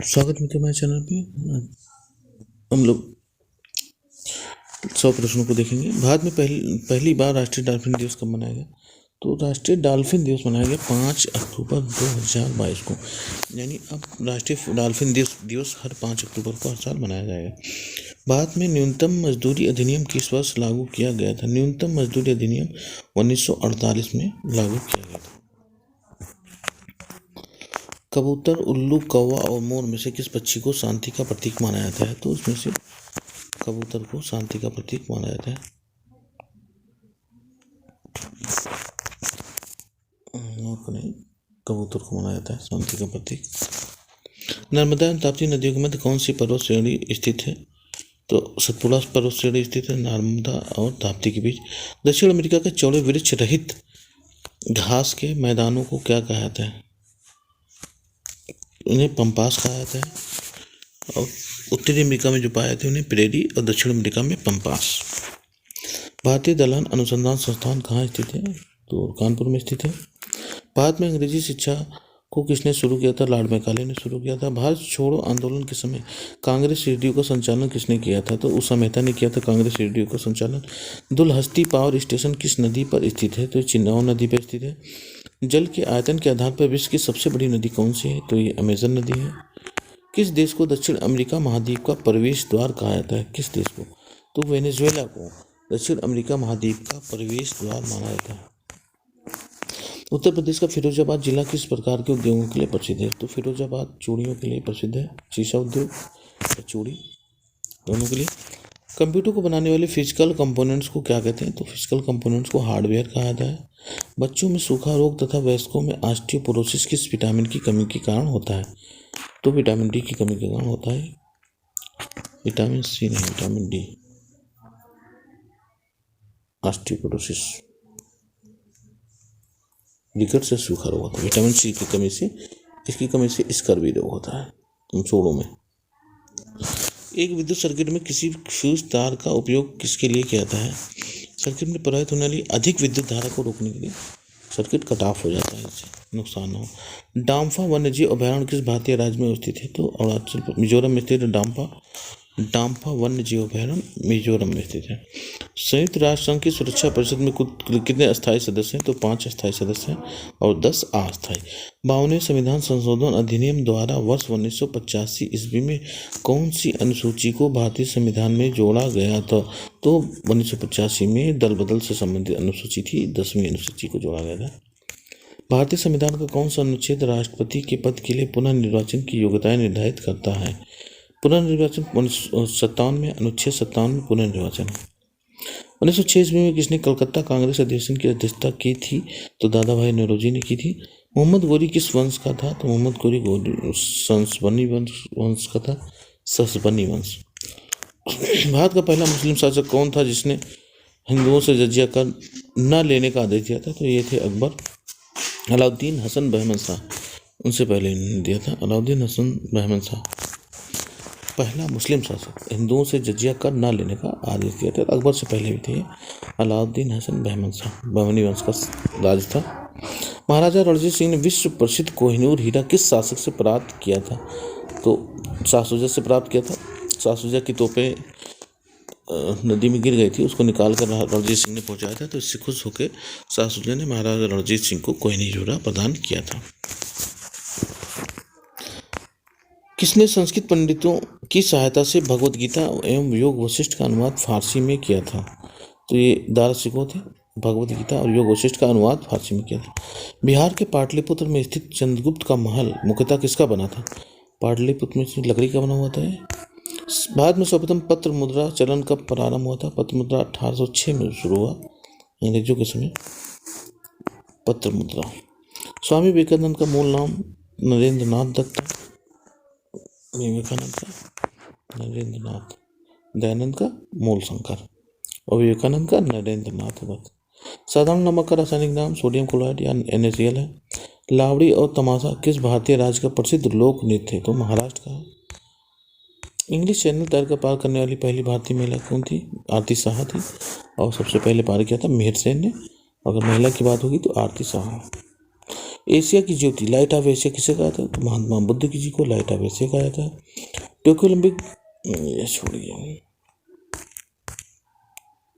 स्वागत मित्रों मेरे चैनल पे। हम लोग 100 प्रश्नों को देखेंगे। भारत में पहली बार राष्ट्रीय डॉल्फिन दिवस कब मनाया गया? तो राष्ट्रीय डॉल्फिन दिवस मनाया गया 5 अक्टूबर 2022 को। यानी अब राष्ट्रीय डॉल्फिन दिवस हर 5 अक्टूबर को हर साल मनाया जाएगा। भारत में न्यूनतम मजदूरी अधिनियम किस वर्ष लागू किया गया था? न्यूनतम मजदूरी अधिनियम 1948 में लागू किया गया था। कबूतर, उल्लू, कौवा और मोर में से किस पक्षी को शांति का प्रतीक माना जाता है? तो उसमें से कबूतर को शांति का प्रतीक माना जाता है। कबूतर को माना जाता है शांति का प्रतीक। नर्मदा एवं ताप्ती नदियों के मध्य कौन सी पर्वत श्रेणी स्थित है? तो सतपुड़ा पर्वत श्रेणी स्थित है नर्मदा और ताप्ती के बीच। दक्षिण अमेरिका के चौड़े वृक्ष रहित घास के मैदानों को क्या कहा जाता है? उन्हें पंपास कहा जाता है। और उत्तरी अमेरिका में जो पाए जाते हैं उन्हें प्रेरी और दक्षिण अमेरिका में पंपास। भारतीय दलहन अनुसंधान संस्थान कहाँ स्थित है? तो कानपुर में स्थित है। भारत में अंग्रेजी शिक्षा को किसने शुरू किया था? लॉर्ड मैकाले ने शुरू किया था। भारत छोड़ो आंदोलन के समय कांग्रेस रेडियो का संचालन किसने किया था? तो उषा मेहता ने किया था कांग्रेस रेडियो का संचालन। दुलहस्ती पावर स्टेशन किस नदी पर स्थित है? तो चिन्नाव नदी पर स्थित है। जल के आयतन के आधार पर विश्व की सबसे बड़ी नदी कौन सी है? तो ये अमेजन नदी है। किस देश को दक्षिण अमेरिका महाद्वीप का प्रवेश द्वार कहा जाता है? किस देश को? तो वेनेजुएला को दक्षिण अमेरिका महाद्वीप का प्रवेश द्वार माना जाता है। उत्तर प्रदेश का फिरोजाबाद जिला किस प्रकार के उद्योगों के लिए प्रसिद्ध है? तो फिरोजाबाद चूड़ियों के लिए प्रसिद्ध है। शीशा उद्योग या चूड़ी दोनों के लिए। कंप्यूटर को बनाने वाले फिजिकल कंपोनेंट्स को क्या कहते हैं? तो फिजिकल कंपोनेंट्स को हार्डवेयर कहा जाता है। बच्चों में सूखा रोग तथा वयस्कों में ऑस्टियोपोरोसिस किस विटामिन की कमी के कारण होता है? तो विटामिन डी की कमी के कारण होता है। विटामिन सी नहीं, विटामिन डी। ऑस्टियोपोरोसिस विकट से सूखा रोग होता है। विटामिन सी की कमी से, इसकी कमी से स्कर्वी रोग होता है जोड़ों में। एक विद्युत सर्किट में किसी फ्यूज तार का उपयोग किसके लिए किया जाता है? सर्किट में प्रवाहित होने वाली अधिक विद्युत धारा को रोकने के लिए। सर्किट कट ऑफ हो जाता है, इससे नुकसान हो। डाम्फा वन्यजीव अभयारण्य किस भारतीय राज्य में स्थित है? तो अरुणाचल मिजोरम में स्थित है। डाम्फा वन्यजीव अभयारण्य मिजोरम में स्थित है। संयुक्त राष्ट्र संघ की सुरक्षा परिषद में कुल कितने अस्थायी सदस्य हैं? तो 5 अस्थायी सदस्य हैं और 10 अस्थायी। 52वें संविधान संशोधन अधिनियम द्वारा वर्ष 1985 ईस्वी में कौन सी अनुसूची को भारतीय संविधान में जोड़ा गया था? तो 1985 में दल बदल से संबंधित अनुसूची थी, 10वीं अनुसूची को जोड़ा गया था। भारतीय संविधान का कौन सा अनुच्छेद राष्ट्रपति के पद के लिए पुनर्निर्वाचन की योग्यताएं निर्धारित करता है? पुनर्निर्वाचन 1957 में, अनुच्छेद 57 में पुनर्निर्वाचन। 1906 ईस्वी में किसने कलकत्ता कांग्रेस अधिवेशन की अध्यक्षता की थी? तो दादा भाई नौरोजी ने की थी। मोहम्मद गोरी किस वंश का था? तो मोहम्मद गोरी ससबनी वंश का था, ससबनी वंश। भारत का पहला मुस्लिम शासक कौन था जिसने हिंदुओं से जजिया कर न लेने का आदेश दिया था? तो ये थे अकबर। अलाउद्दीन हसन बहमन शाह, उनसे पहले इन्होंने दिया था। अलाउद्दीन हसन बहमन शाह पहला मुस्लिम शासक, हिंदुओं से जजिया कर न लेने का आदेश दिया था। अकबर से पहले भी थे। अलाउद्दीन हसन बहमन शाह बहमनी वंश का राज था। महाराजा रणजीत सिंह ने विश्व प्रसिद्ध कोहिनूर हीरा किस शासक से प्राप्त किया था? तो शाह शुजा से प्राप्त किया था। शाह शुजा की तोपें नदी में गिर गई थी, उसको निकाल कर रणजीत सिंह ने पहुंचाया था। तो इससे खुश होकर शाह शुजा ने महाराजा रणजीत सिंह को कोहिनूर हीरा प्रदान किया था। किसने संस्कृत पंडितों की सहायता से भगवद गीता एवं योग वशिष्ठ का अनुवाद फारसी में किया था? तो ये दारासिको थे। भगवद गीता और योग वशिष्ठ का अनुवाद फारसी में किया था। बिहार के पाटलिपुत्र में स्थित चंद्रगुप्त का महल मुख्यतः किसका बना था? पाटलिपुत्र में लकड़ी का बना हुआ था। भारत में सर्वप्रथम पत्र मुद्रा चलन कब प्रारंभ हुआ था? पत्र मुद्रा 1806 में शुरू हुआ, अंग्रेजों के समय। पत्र मुद्रा। स्वामी विवेकानंद का मूल नाम नरेंद्र नाथ दत्त। विवेकानंद का नरेंद्र नाथ, दयानंद का मूल शंकर और विवेकानंद का नरेंद्र नाथ दत्त। साधारण नमक का रासायनिक नाम सोडियम क्लोराइड या NaCl है। लावड़ी और तमाशा किस भारतीय राज्य का प्रसिद्ध लोक नृत्य है? तो महाराष्ट्र का है। इंग्लिश चैनल तैर कर पार करने वाली पहली भारतीय महिला कौन थी? आरती शाह थी। और सबसे पहले पार किया था मिहिर सेन ने। अगर महिला की बात होगी तो आरती शाह। एशिया की ज्योति लाइट ऑफ एशिया किसे कहा था? तो महात्मा बुद्ध की जी को लाइट ऑफ एशिया कहा जाता है। टोक्यो ओलंपिक ये छोड़िए,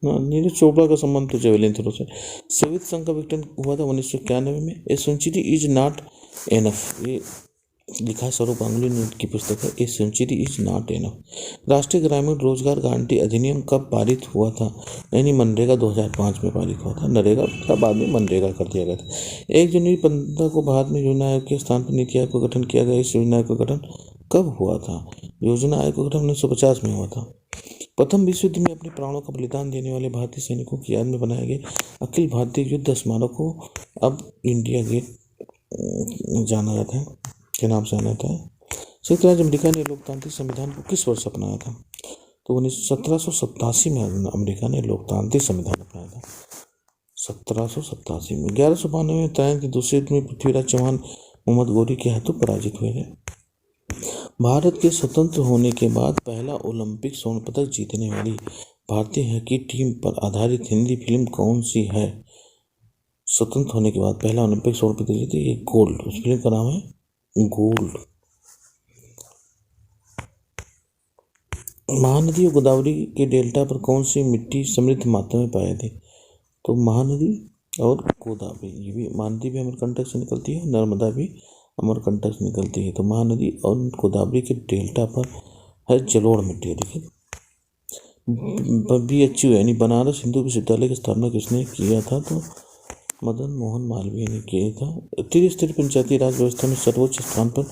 नीरज चोपड़ा का संबंध तो जेवलिन थ्रो से। सोवियत संघ का विघटन हुआ था 1991 में। A century is not enough, ये लिखा है स्वरूप गांगुली ने की पुस्तक है। A century is not enough. राष्ट्रीय ग्रामीण रोजगार गारंटी अधिनियम कब पारित हुआ था? यानी मनरेगा 2005 में पारित हुआ था। नरेगा का बाद में मनरेगा कर दिया गया था। 1 जनवरी 15 को भारत में योजना आयोग के स्थान पर नीति आयोग का गठन किया गया। इस योजना आयोग का गठन कब हुआ था? योजना आयोग का गठन 1950 में हुआ था। प्रथम विश्व युद्ध में अपने प्राणों का बलिदान देने वाले भारतीय सैनिकों की याद में बनाए गए अखिल भारतीय युद्ध स्मारक को अब इंडिया गेट जाना जाता है के नाम से जाना जाता है। संयुक्त राज्य अमेरिका ने लोकतांत्रिक संविधान को किस वर्ष अपनाया था? तो 1787 में अमेरिका ने लोकतांत्रिक संविधान अपनाया था। 1787 में। 1192 में तराइन के दूसरे युद्ध में पृथ्वीराज चौहान मोहम्मद गौरी के हाथों पराजित हुए थे। भारत के स्वतंत्र होने के बाद पहला ओलंपिक स्वर्ण पदक जीतने वाली भारतीय हॉकी टीम पर आधारित हिंदी फिल्म कौन सी है? स्वतंत्र होने के बाद पहला ओलंपिक स्वर्ण पदक जीती ये गोल्ड, उस फिल्म का नाम है गोल्ड। महानदी और गोदावरी के डेल्टा पर कौन सी मिट्टी समृद्ध मात्रा में पाई जाती? तो महानदी और गोदावरी, ये भी महानदी भी अमरकंटक से निकलती है, नर्मदा भी अमरकंटक से निकलती है। तो महानदी और गोदावरी के डेल्टा पर है जलोढ़ मिट्टी। देखिए BHU यानी बनारस हिंदू विश्वविद्यालय की स्थापना किसने किया था? तो मदन मोहन मालवीय ने किया था। त्रिस्तरीय पंचायती राज व्यवस्था में सर्वोच्च स्थान पर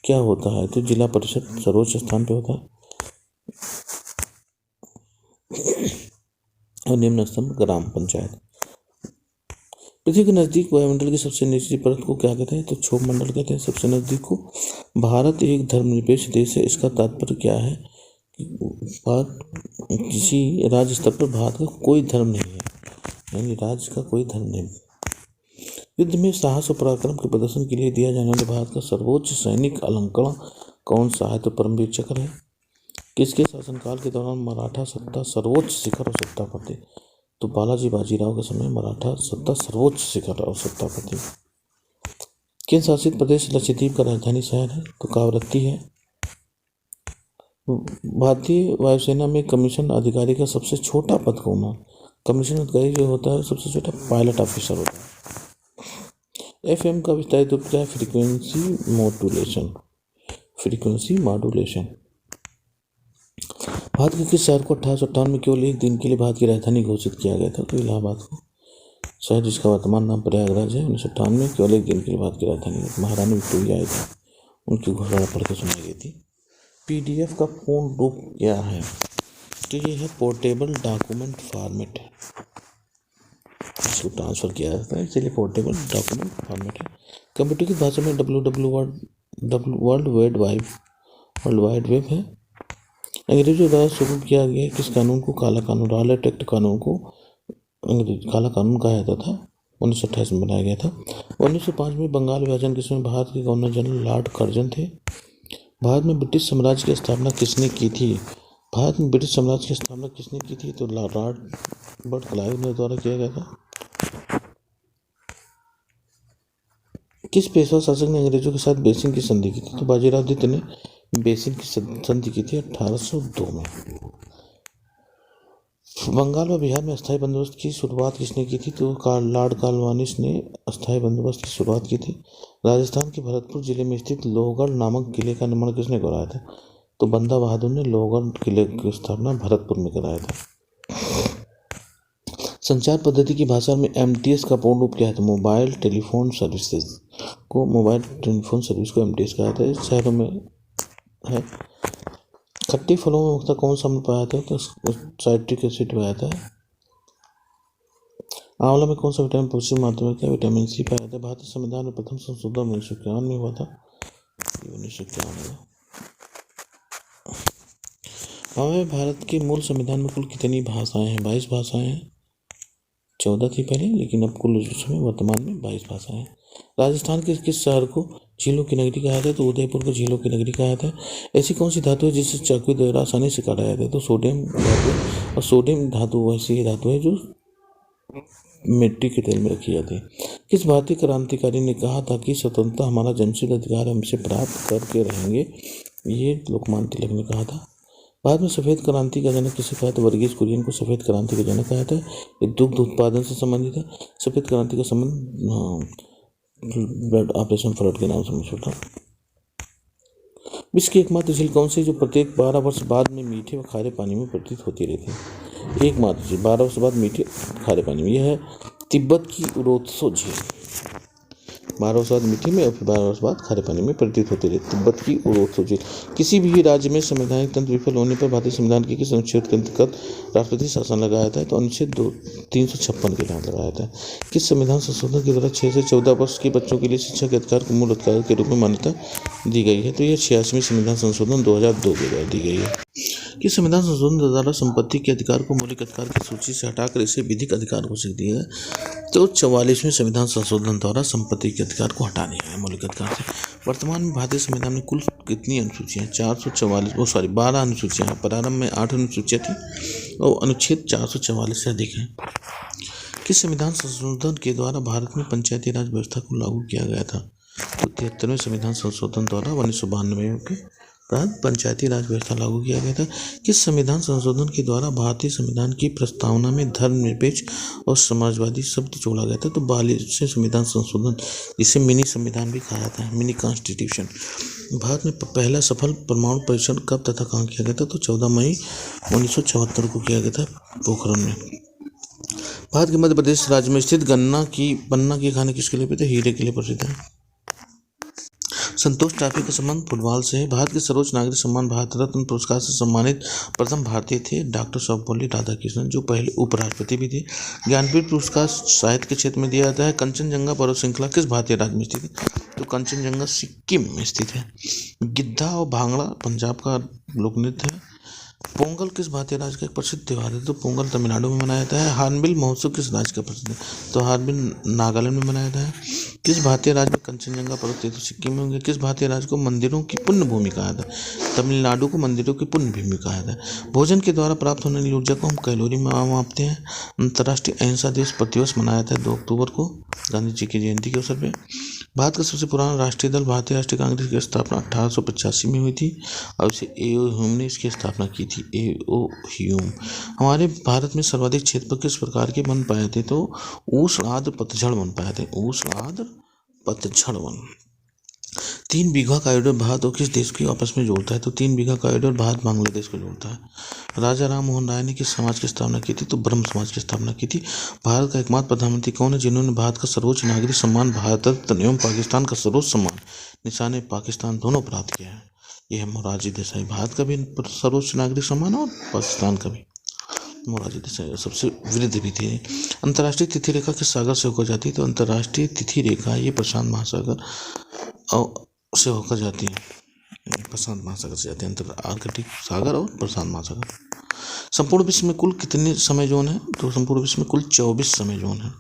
क्या होता है? तो जिला परिषद सर्वोच्च स्थान पर होता है और निम्न स्तंभ ग्राम पंचायत। पृथ्वी के नजदीक वायुमंडल की सबसे निचली परत को क्या कहते हैं? तो क्षोभ मंडल कहते हैं सबसे नजदीक को। भारत एक धर्मनिरपेक्ष देश है, इसका तात्पर्य क्या है? भारत किसी राज्य स्तर पर भारत का कोई धर्म नहीं है, यानी राज्य का कोई धर्म नहीं। युद्ध में साहस और पराक्रम के प्रदर्शन के लिए दिया जाने वाला भारत का सर्वोच्च सैनिक अलंकरण कौन सा है? तो परमवीर चक्र है। किसके शासनकाल के दौरान मराठा सत्ता सर्वोच्च शिखर और सत्ता पर थी? तो बालाजी बाजीराव के समय मराठा सत्ता सर्वोच्च शिखर और सत्ता पर थी। किन शासित प्रदेश लक्षद्वीप का राजधानी शहर है? तो कावरत्ती है। भारतीय वायुसेना में कमीशन अधिकारी का सबसे छोटा पद कौन है? कमीशन अधिकारी जो होता है सबसे छोटा पायलट ऑफिसर होता है। FM का विस्तारित रूप क्या है? Frequency modulation. भारत के किस शहर को 1858 में केवल एक दिन के लिए भारत की राजधानी घोषित किया गया था? तो इलाहाबाद को। शहर जिसका वर्तमान नाम प्रयागराज है 1958 में केवल एक दिन के लिए भारत की राजधानी महारानी विक्टोरिया आई थी, उनकी घोषणा पढ़ के सुनाई गई थी। PDF का पूर्ण रूप क्या है? तो ये है पोर्टेबल डॉक्यूमेंट फॉर्मेट, इसको ट्रांसफर किया जाता है इसलिए पोर्टेबल डॉक्यूमेंट फॉर्मेट है। कंप्यूटर की भाषा में वर्ल्ड वाइड वेब है। अंग्रेजों द्वारा शुरू किया गया किस कानून को काला कानून, रॉलेट एक्ट कानून को काला कानून कहा जाता था, 1928 में बनाया गया था। 1905 में बंगाल विभाजन के समय भारत के गवर्नर जनरल लॉर्ड कर्जन थे। भारत में ब्रिटिश साम्राज्य की स्थापना किसने की थी? भारत में ब्रिटिश साम्राज्य की स्थापना किसने की थी? तो रॉबर्ट क्लाइव ने द्वारा किया गया था। किस पेशवा शासक ने अंग्रेजों के साथ बेसिन की संधि की थी? तो बाजीराव द्वितीय ने बेसिन की संधि की थी 1802 में। बंगाल व बिहार में अस्थायी बंदोबस्त की शुरुआत किसने की थी? तो लॉर्ड कॉर्नवालिस ने अस्थायी बंदोबस्त की शुरुआत की थी। राजस्थान के भरतपुर जिले में स्थित लोहगढ़ नामक किले का निर्माण किसने कराया था? तो बंदा बहादुर ने लोहगढ़ किले की स्थापना भरतपुर में कराया था। संचार पद्धति की भाषा में MTS का पूर्ण रूप क्या है? तो मोबाइल टेलीफोन सर्विसेज को MTS कहा जाता है। शहरों में है। खट्टे फलों में मुख्यतः कौन सा अम्ल पाया जाता है? तो साइट्रिक एसिड पाया जाता है। आंवला में कौन सा विटामिन प्रचुर मात्रा में? विटामिन C पाया जाता है। भारतीय संविधान में प्रथम संशोधन 1951 में हुआ था। 1951 हमारे भारत के मूल संविधान में कुल कितनी भाषाएं हैं? 22 भाषाएं हैं। 14 थी पहले, लेकिन अब कुल वर्तमान में 22 भाषाएं हैं। राजस्थान के किस शहर को झीलों की नगरी कहा जाता है? तो उदयपुर को झीलों की नगरी कहा जाता है। ऐसी कौन सी धातु है जिसे चाकू द्वारा आसानी से काटा जाता है? तो सोडियम धातु। और सोडियम धातु ऐसी धातु है जो मिट्टी के तेल में रखी जाती है। किस भारतीय क्रांतिकारी ने कहा था कि स्वतंत्रता हमारा जन्मसिद्ध अधिकार हमसे प्राप्त करके रहेंगे? ये लोकमान्य तिलक ने कहा था। बाद में सफ़ेद क्रांति का जनक किसे कहा था? वर्गीज कुरियन को सफ़ेद क्रांति का जनक कहा था। ये दुग्ध उत्पादन से संबंधित है। सफ़ेद क्रांति का संबंध ब्लड ऑपरेशन फ्लड के नाम से छोटा। विश्व की एकमात्र झील कौन सी जो प्रत्येक 12 वर्ष बाद में मीठे व खारे पानी में प्रतीत होती रहती है? एकमात्र झील 12 वर्ष बाद मीठे खारे पानी में, यह है तिब्बत की उरोत्सो झील। 12 वर्ष बाद मीठे में और फिर 12 वर्ष बाद खारे पानी में प्रतीत होती रही तिब्बत की उरोत्सो झील। किसी भी राज्य में संवैधानिक तंत्र विफल होने पर भारतीय संविधान के किस अनुच्छेद के अंतर्गत राष्ट्रपति शासन लगाया था? तो अनुच्छेद 356 के तहत लगाया था। किस संविधान संशोधन के द्वारा 6 से 14 वर्ष के बच्चों के लिए शिक्षा के अधिकार को मूल अधिकार के रूप में मान्यता दी गई है? तो यह 86वें संविधान संशोधन 2002 के द्वारा दी गई है। किस संविधान संशोधन द्वारा संपत्ति के अधिकार को मौलिक अधिकार की सूची से हटाकर इसे विधिक अधिकार घोषित दिया है? तो 44वें संविधान संशोधन द्वारा संपत्ति के अधिकार को हटा दिया है मौलिक अधिकार से। वर्तमान में भारतीय संविधान में कुल कितनी अनुसूचियाँ? 12 अनुसूचियाँ हैं। प्रारंभ में 8 अनुसूचियाँ थी और अनुच्छेद 444 से अधिक है। किस संविधान संशोधन के द्वारा भारत में पंचायती राज व्यवस्था को लागू किया गया था? तो 73वें संविधान संशोधन द्वारा 1992 के तहत पंचायती राज व्यवस्था लागू किया गया था। किस संविधान संशोधन के द्वारा भारतीय संविधान की प्रस्तावना में धर्मनिरपेक्ष और समाजवादी शब्द जोड़ा गया था? तो 42वें संविधान संशोधन, जिसे मिनी संविधान भी कहा जाता है, मिनी कॉन्स्टिट्यूशन। भारत में पहला सफल परमाणु परीक्षण कब तथा कहाँ किया गया था? तो 14 मई 1974 को किया गया था पोखरण में। भारत के मध्य प्रदेश राज्य में स्थित पन्ना की खाने किसके लिए प्रसिद्ध है? हीरे के लिए प्रसिद्ध है। संतोष ट्रॉफी का संबंध फुटबॉल से है। भारत के सर्वोच्च नागरिक सम्मान भारत रत्न पुरस्कार से सम्मानित प्रथम भारतीय थे डॉक्टर सर्वपल्ली राधाकृष्णन, जो पहले उपराष्ट्रपति भी थे। ज्ञानपीठ पुरस्कार साहित्य के क्षेत्र में दिया जाता है। कंचनजंगा पर्वत श्रृंखला किस भारतीय राज्य में स्थित है? तो कंचनजंगा सिक्किम में स्थित है। गिद्धा और भांगड़ा पंजाब का लोक नृत्य है। पोंगल किस भारतीय राज्य का एक प्रसिद्ध त्यौहार है? तो पोंगल तमिलनाडु में मनाया जाता है। हार्नबिल महोत्सव किस राज्य का प्रसिद्ध है? तो हार्नबिल नागालैंड में मनाया जाता है। किस भारतीय राज्य में कंचनजंगा पर्वत है? तो सिक्किम में होंगे। किस भारतीय राज्य को मंदिरों की पुण्य भूमि कहा जाता है? तमिलनाडु को मंदिरों की पुण्य भूमि कहा जाता है। भोजन के द्वारा प्राप्त होने वाली ऊर्जा को हम कैलोरी में मापते हैं। अंतर्राष्ट्रीय अहिंसा दिवस प्रतिवर्ष मनाया जाता है 2 अक्टूबर को, गांधी जी की जयंती के अवसर पर। भारत का सबसे पुराना राष्ट्रीय दल भारतीय राष्ट्रीय कांग्रेस की स्थापना 1885 में हुई थी और इसे ए.ओ. ह्यूम ने इसकी स्थापना की थी। ए.ओ. ह्यूम। हमारे भारत में सर्वाधिक क्षेत्र किस प्रकार के वन पाए थे? तो उष्ण आर्द्र पतझड़ वन पाए थे। उष्ण आर्द्र पतझड़ वन। 3 बीघा कॉरिडोर भारत और किस देश को आपस में जोड़ता है? तो 3 बीघा कॉरिडोर भारत बांग्लादेश को जोड़ता है। राजा राम मोहन राय ने किस समाज की स्थापना की थी? तो ब्रह्म समाज की स्थापना की थी। भारत का एकमात्र प्रधानमंत्री कौन है जिन्होंने भारत का सर्वोच्च नागरिक सम्मान भारत रत्न एवं पाकिस्तान का सर्वोच्च सम्मान निशान पाकिस्तान दोनों प्राप्त किया है? यह है मोरारजी देसाई। भारत का भी सर्वोच्च नागरिक सम्मान और पाकिस्तान का भी। मोरारजी देसाई सबसे वृद्ध भी थे। अंतर्राष्ट्रीय तिथि रेखा किस सागर से होकर जाती है? तो अंतर्राष्ट्रीय तिथि रेखा ये प्रशांत महासागर से होकर जाती है। प्रशांत महासागर से जाती है, आर्कटिक सागर और प्रशांत महासागर। संपूर्ण विश्व में कुल कितने समय जोन है? तो संपूर्ण विश्व में कुल 24 समय जोन है।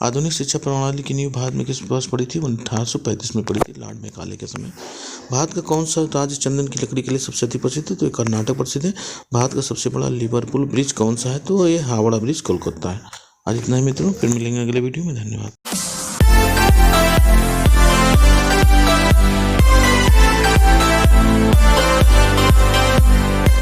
आधुनिक शिक्षा प्रणाली की नींव भारत में किस वर्ष पड़ी थी? 1835 में पड़ी थी, लॉर्ड मैकाले के समय। भारत का कौन सा राज्य चंदन की लकड़ी के लिए सबसे अधिक प्रसिद्ध है? तो कर्नाटक प्रसिद्ध है। भारत का सबसे बड़ा लिवरपूल ब्रिज कौन सा है? तो ये हावड़ा ब्रिज कोलकाता है। आज इतना ही मित्रों, फिर मिलेंगे अगले वीडियो में। धन्यवाद।